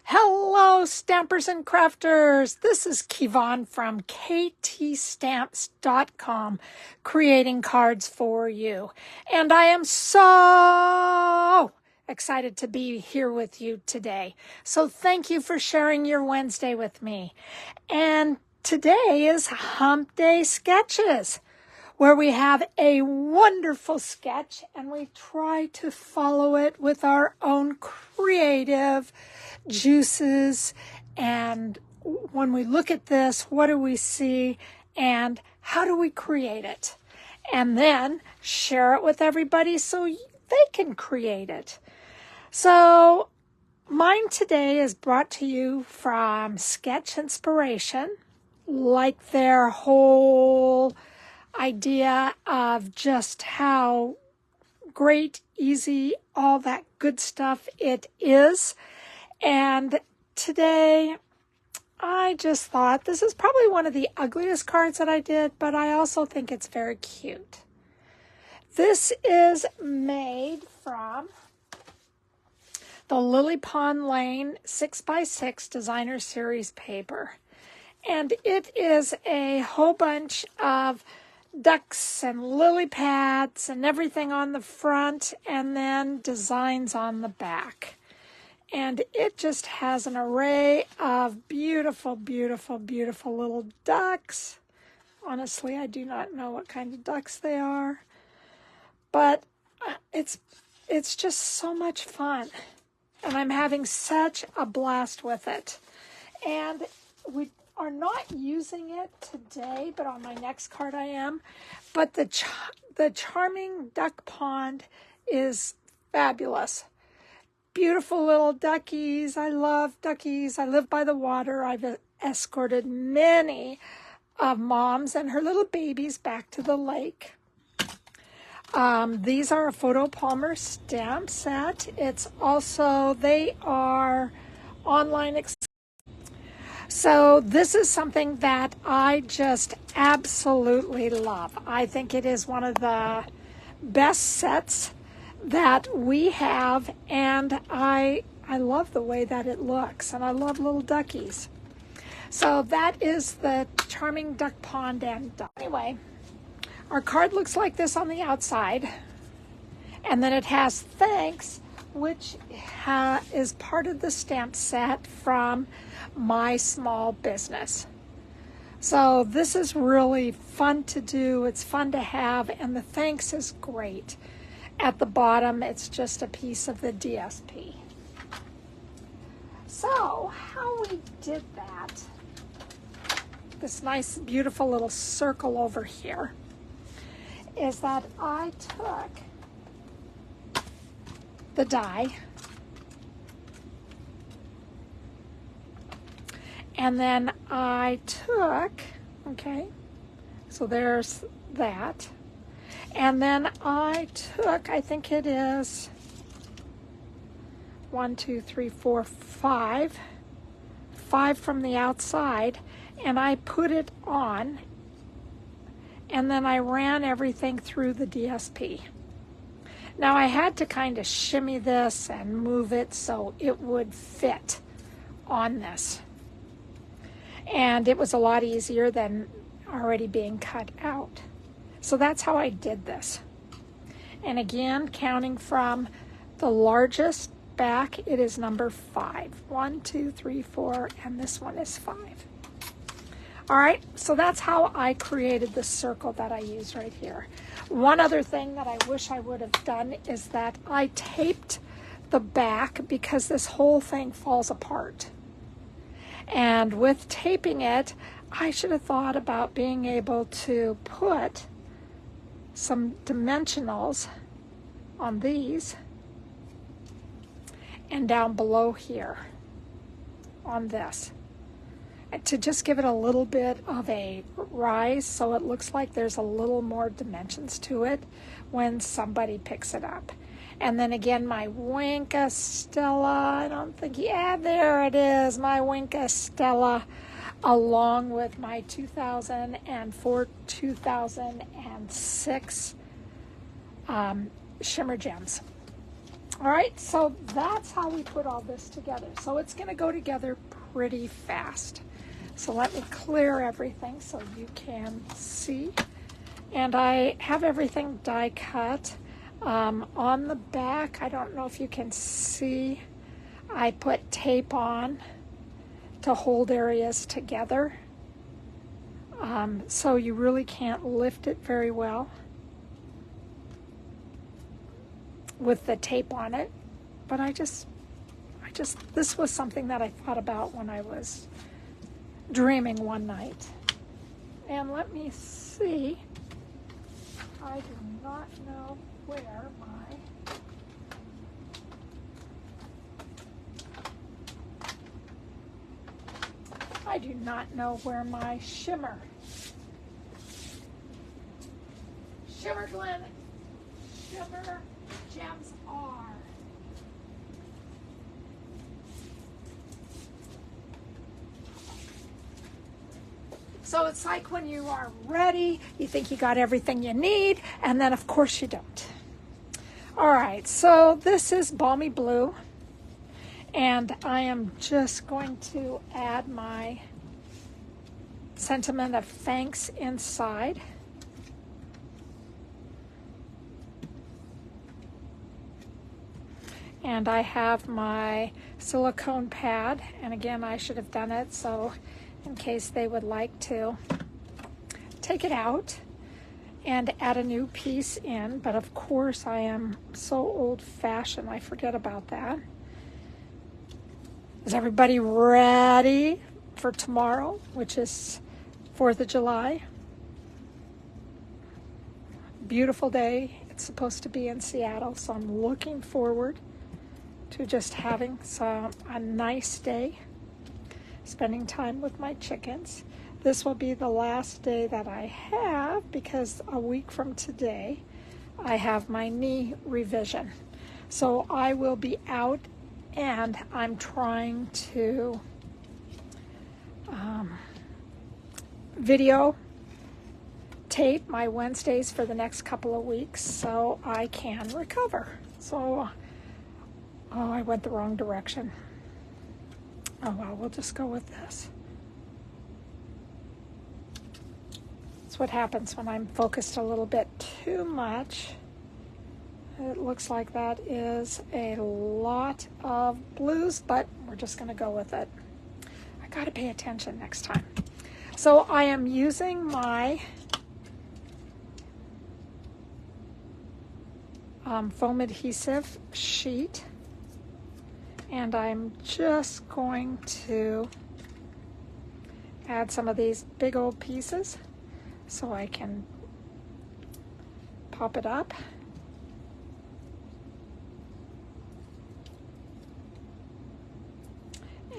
Hello, stampers and crafters. This is Kevon from ktstamps.com, creating cards for you. And I am so excited to be here with you today. So thank you for sharing your Wednesday with me. And today is Hump Day Sketches, where we have a wonderful sketch and we try to follow it with our own creative juices. And when we look at this, what do we see and how do we create it? And then share it with everybody so they can create it. So mine today is brought to you from Sketch Inspiration, like their whole idea of just how great, easy, all that good stuff it is. And today I just thought this is probably one of the ugliest cards that I did, but I also think it's very cute. This is made from the Lily Pond Lane 6x6 Designer Series paper. And it is a whole bunch of ducks and lily pads and everything on the front, and then designs on the back. And it just has an array of beautiful, beautiful, beautiful little ducks. Honestly, I do not know what kind of ducks they are, but it's just so much fun. And I'm having such a blast with it. And we are not using it today, but on my next card I am. But the charming duck pond is fabulous. Beautiful little duckies. I love duckies. I live by the water. I've escorted many of moms and her little babies back to the lake. These are a photo Palmer stamp set. It's also, they are online. So this is something that I just absolutely love. I think it is one of the best sets that we have, and I love the way that it looks, and I love little duckies. So that is the charming duck pond and duck. Anyway, our card looks like this on the outside, and then it has thanks, which is part of the stamp set from my small business. So this is really fun to do. It's fun to have, and the thanks is great. At the bottom, it's just a piece of the DSP. So how we did that, this nice, beautiful little circle over here, is that I took the die and then I took, okay, so there's that. And then I took, I think it is 1, 2, 3, 4, 5 from the outside, and I put it on, and then I ran everything through the DSP. Now I had to kind of shimmy this and move it so it would fit on this. And it was a lot easier than already being cut out. So that's how I did this. And again, counting from the largest back, it is number 5. 1, 2, 3, 4, and this one is 5. All right, so that's how I created the circle that I use right here. One other thing that I wish I would have done is that I taped the back because this whole thing falls apart. And with taping it, I should have thought about being able to put some dimensionals on these and down below here on this, to just give it a little bit of a rise so it looks like there's a little more dimensions to it when somebody picks it up. And then again, my Winka Stella, I don't think, yeah, there it is, my Winka Stella, along with my 2004, 2006 Shimmer Gems. All right, so that's how we put all this together. So it's going to go together pretty fast. So let me clear everything so you can see. And I have everything die cut. On the back, I don't know if you can see, I put tape on to hold areas together. So you really can't lift it very well with the tape on it. But this was something that I thought about when I was dreaming one night. And let me see. I do not know where my shimmer Glen shimmer gems are. So it's like when you are ready, you think you got everything you need, and then of course you don't. All right, so this is Balmy Blue, and I am just going to add my sentiment of thanks inside. And I have my silicone pad, and again, I should have done it, so in case they would like to take it out and add a new piece in, but of course I am so old-fashioned, I forget about that. Is everybody ready for tomorrow, which is 4th of July? Beautiful day. It's supposed to be in Seattle, so I'm looking forward to just having a nice day, spending time with my chickens. This will be the last day that I have because a week from today I have my knee revision. So I will be out, and I'm trying to video tape my Wednesdays for the next couple of weeks so I can recover. So, oh, I went the wrong direction. Oh well, we'll just go with this. That's what happens when I'm focused a little bit too much. It looks like that is a lot of blues, but we're just going to go with it. I got to pay attention next time. So I am using my foam adhesive sheet, and I'm just going to add some of these big old pieces so I can pop it up.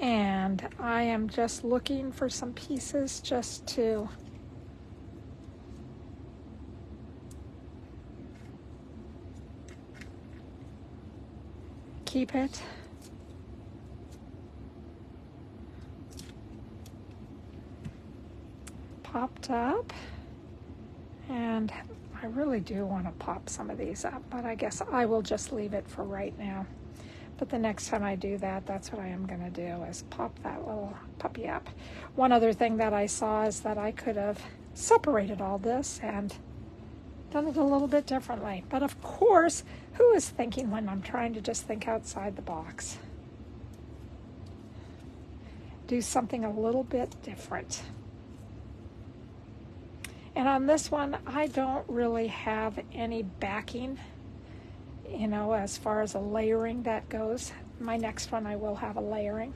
And I am just looking for some pieces just to keep it. Popped up, and I really do want to pop some of these up, but I guess I will just leave it for right now. But the next time I do that, that's what I am going to do, is pop that little puppy up. One other thing that I saw is that I could have separated all this and done it a little bit differently. But of course, who is thinking when I'm trying to just think outside the box? Do something a little bit different. And on this one, I don't really have any backing, you know, as far as a layering that goes. My next one, I will have a layering.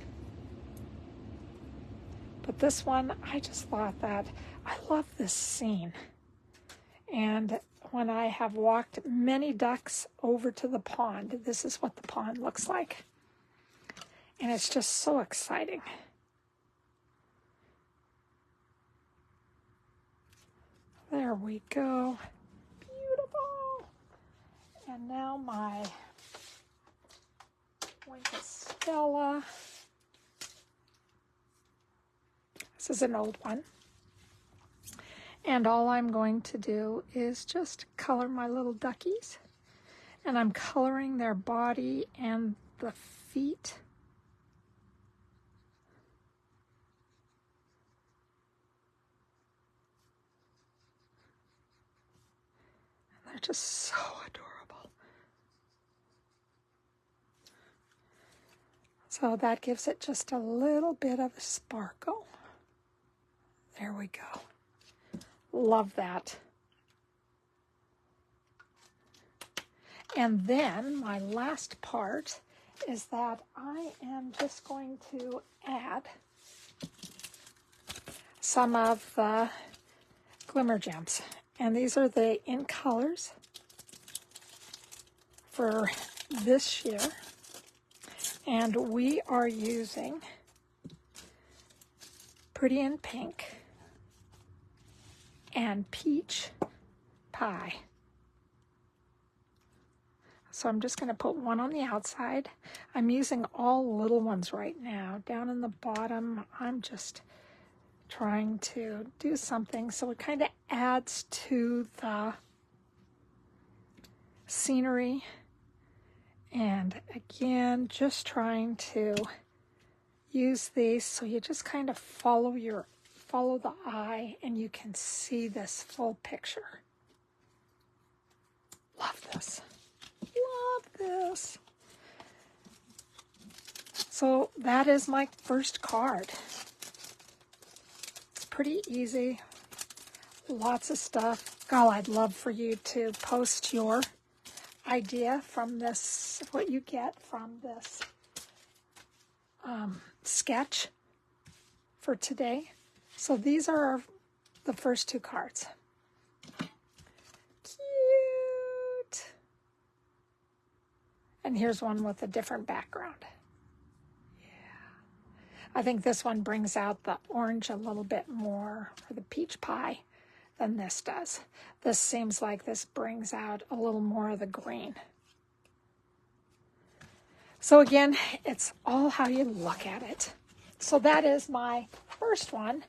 But this one, I just thought that I love this scene. And when I have walked many ducks over to the pond, this is what the pond looks like. And it's just so exciting. There we go. Beautiful. And now my wing of Stella. This is an old one. And all I'm going to do is just color my little duckies. And I'm coloring their body and the feet. And they're just so adorable. So that gives it just a little bit of a sparkle. There we go. Love that. And then my last part is that I am just going to add some of the Glimmer Gems. And these are the in colors for this year. And we are using Pretty in Pink and Peach Pie. So I'm just going to put one on the outside. I'm using all little ones right now. Down in the bottom, I'm just trying to do something so it kind of adds to the scenery. And again, just trying to use these so you just kind of follow the eye and you can see this full picture. Love this. Love this. So that is my first card. It's pretty easy. Lots of stuff. God, I'd love for you to post your idea from this, what you get from this sketch for today. So these are the first two cards. Cute. And here's one with a different background. Yeah. I think this one brings out the orange a little bit more, or the peach pie, than this does. This seems like this brings out a little more of the green. So again, it's all how you look at it. So that is my first one.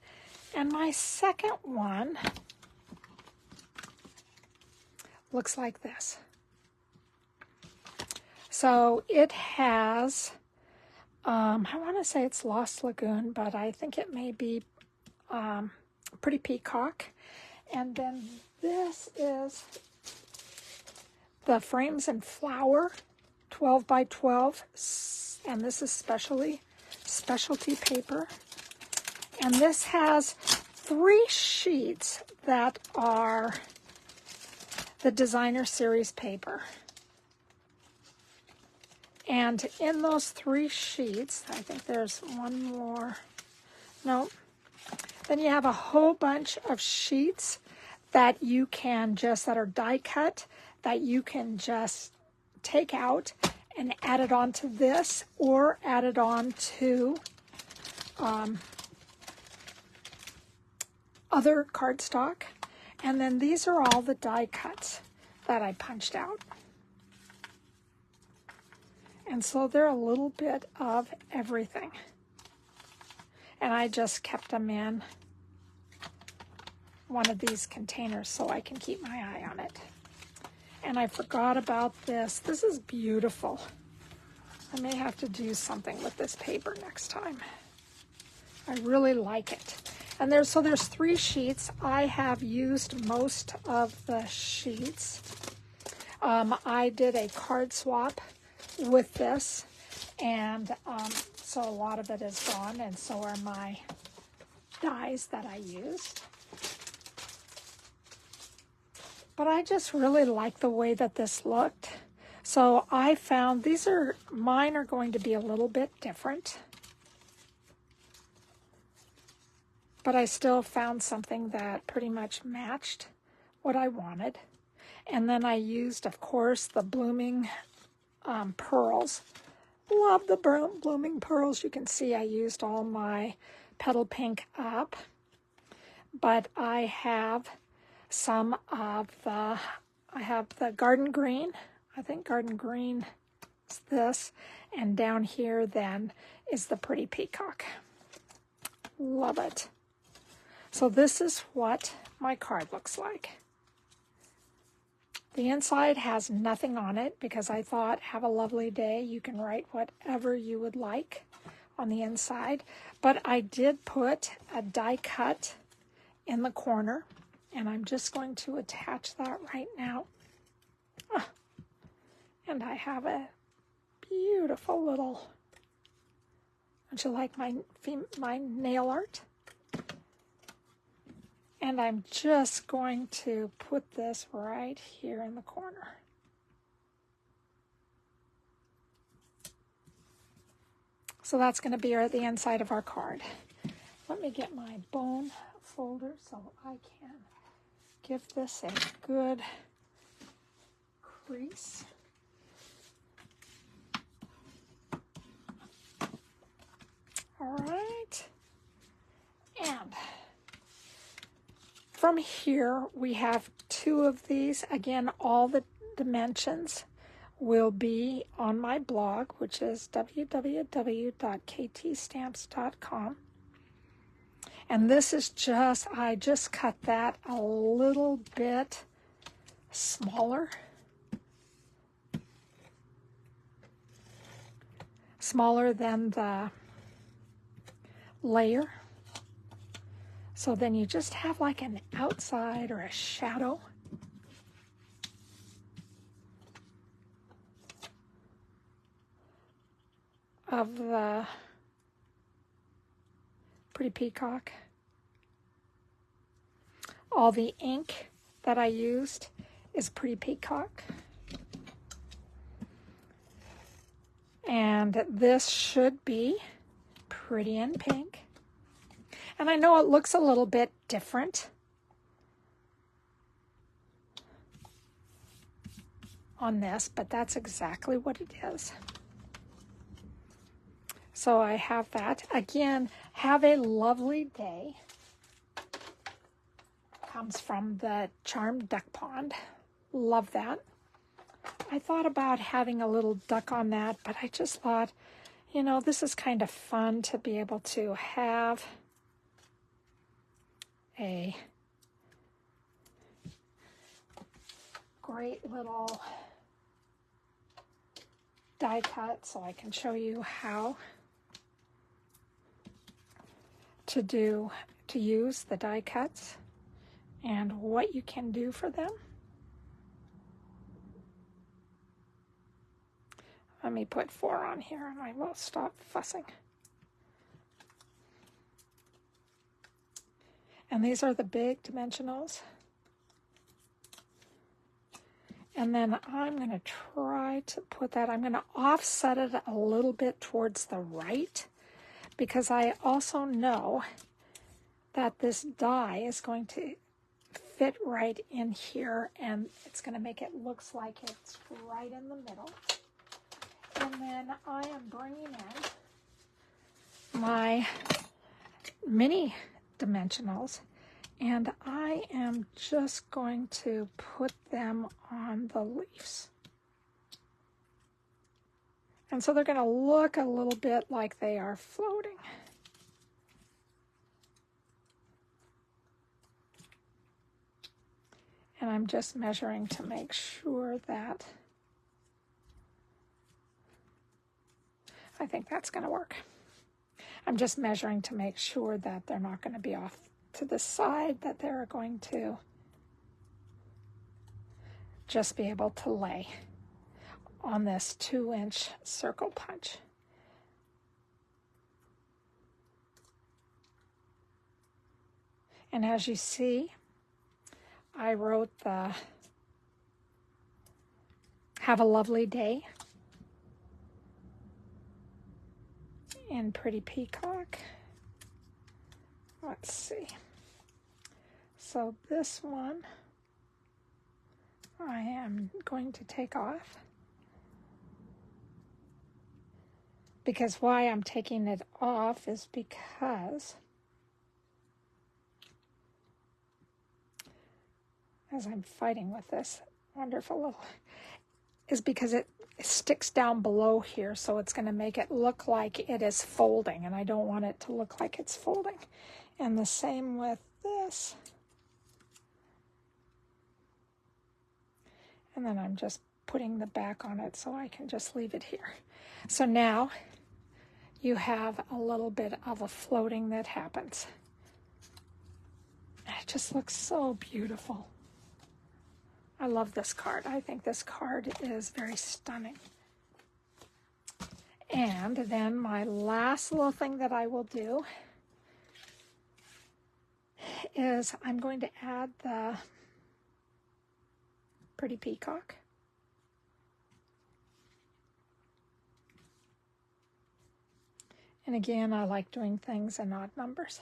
And my second one looks like this. So it has, I want to say it's Lost Lagoon, but I think it may be Pretty Peacock. And then this is the Frames and Flower 12 by 12, and this is specialty paper. And this has 3 sheets that are the designer series paper. And in those 3 sheets, I think there's one more. No. Then you have a whole bunch of sheets that you can just, that are die cut, that you can just take out and add it onto this, or add it on to other cardstock. And then these are all the die cuts that I punched out. And so they're a little bit of everything. And I just kept them in one of these containers so I can keep my eye on it. And I forgot about this. This is beautiful. I may have to do something with this paper next time. I really like it. And there's 3 sheets. I have used most of the sheets. I did a card swap with this, and so a lot of it is gone, and so are my dies that I used. But I just really like the way that this looked. So I found mine are going to be a little bit different. But I still found something that pretty much matched what I wanted. And then I used, of course, the blooming pearls. Love the blooming pearls. You can see I used all my petal pink up. But I have some of the, I have the garden green. I think garden green is this. And down here then is the Pretty Peacock. Love it. So this is what my card looks like. The inside has nothing on it because I thought, have a lovely day. You can write whatever you would like on the inside. But I did put a die cut in the corner, and I'm just going to attach that right now. And I have a beautiful little, don't you like my nail art? And I'm just going to put this right here in the corner. So that's going to be the inside of our card. Let me get my bone folder so I can give this a good crease. All right. And from here, we have two of these. Again, all the dimensions will be on my blog, which is www.ktstamps.com. And this is I just cut that a little bit smaller. Smaller than the layer. So then you just have like an outside or a shadow. Of the Pretty Peacock. All the ink that I used is Pretty Peacock. And this should be Pretty in Pink. And I know it looks a little bit different on this, but that's exactly what it is. So I have that. Again, have a lovely day. Comes from the Charmed Duck Pond. Love that. I thought about having a little duck on that, but I just thought, you know, this is kind of fun to be able to have a great little die cut, so I can show you how to use the die cuts and what you can do for them. Let me put 4 on here and I will stop fussing. And these are the big dimensionals. And then I'm going to try to put that, I'm going to offset it a little bit towards the right, because I also know that this die is going to fit right in here, and it's going to make it looks like it's right in the middle. And then I am bringing in my mini dimensionals, and I am just going to put them on the leaves. And so they're going to look a little bit like they are floating. And I'm just measuring to make sure that I think that's going to work. I'm just measuring to make sure that they're not going to be off to the side, that they're going to just be able to lay on this 2-inch circle punch. And as you see, I wrote the "Have a lovely day" in Pretty Peacock. Let's see. So this one I am going to take off, because why I'm taking it off is because as I'm fighting with this wonderful little, is because it sticks down below here, so it's going to make it look like it is folding, and I don't want it to look like it's folding. And the same with this. And then I'm just putting the back on it so I can just leave it here. So now you have a little bit of a floating that happens. It just looks so beautiful. I love this card. I think this card is very stunning. And then my last little thing that I will do is I'm going to add the pretty peacock. And again, I like doing things in odd numbers.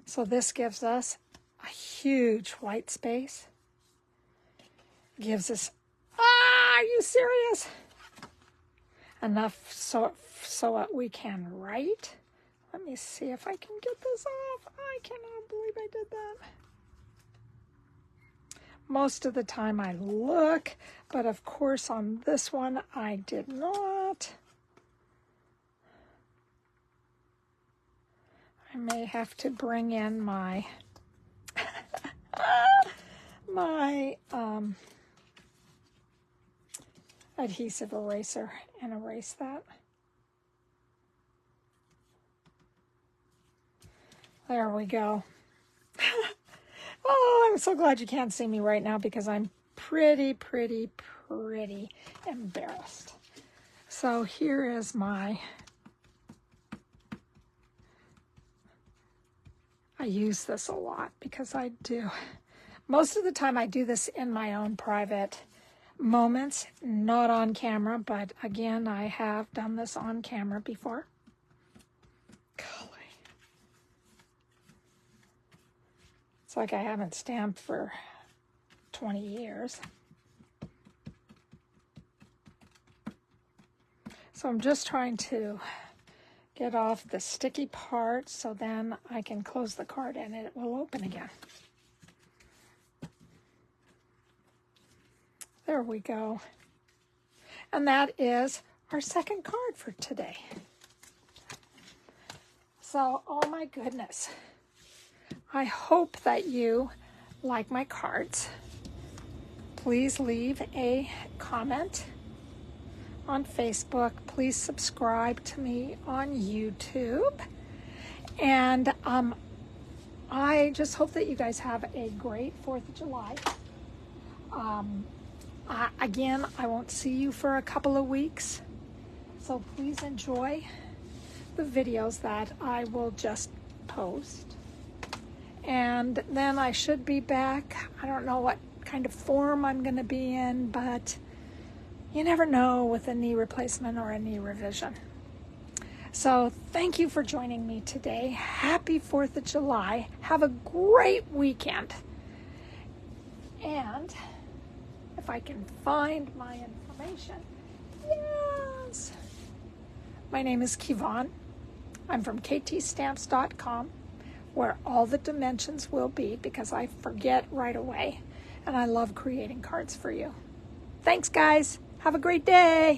So this gives us a huge white space. Gives us, are you serious? Enough so we can write. Let me see if I can get this off. I cannot believe I did that. Most of the time I look, but of course on this one I did not. I may have to bring in my my adhesive eraser and erase that. There we go. Oh, I'm so glad you can't see me right now because I'm pretty embarrassed. So here is my, I use this a lot because I do. Most of the time I do this in my own private moments, not on camera, but again, I have done this on camera before. Golly. It's like I haven't stamped for 20 years. So I'm just trying to get off the sticky part so then I can close the card and it will open again. There we go. And that is our second card for today. So, oh my goodness. I hope that you like my cards. Please leave a comment on Facebook. Please subscribe to me on YouTube. And I just hope that you guys have a great 4th of July. Again, I won't see you for a couple of weeks, so please enjoy the videos that I will just post. And then I should be back. I don't know what kind of form I'm going to be in, but you never know with a knee replacement or a knee revision. So thank you for joining me today. Happy 4th of July. Have a great weekend. And if I can find my information. Yes. My name is Kevon. I'm from ktstamps.com, where all the dimensions will be because I forget right away. And I love creating cards for you. Thanks, guys. Have a great day.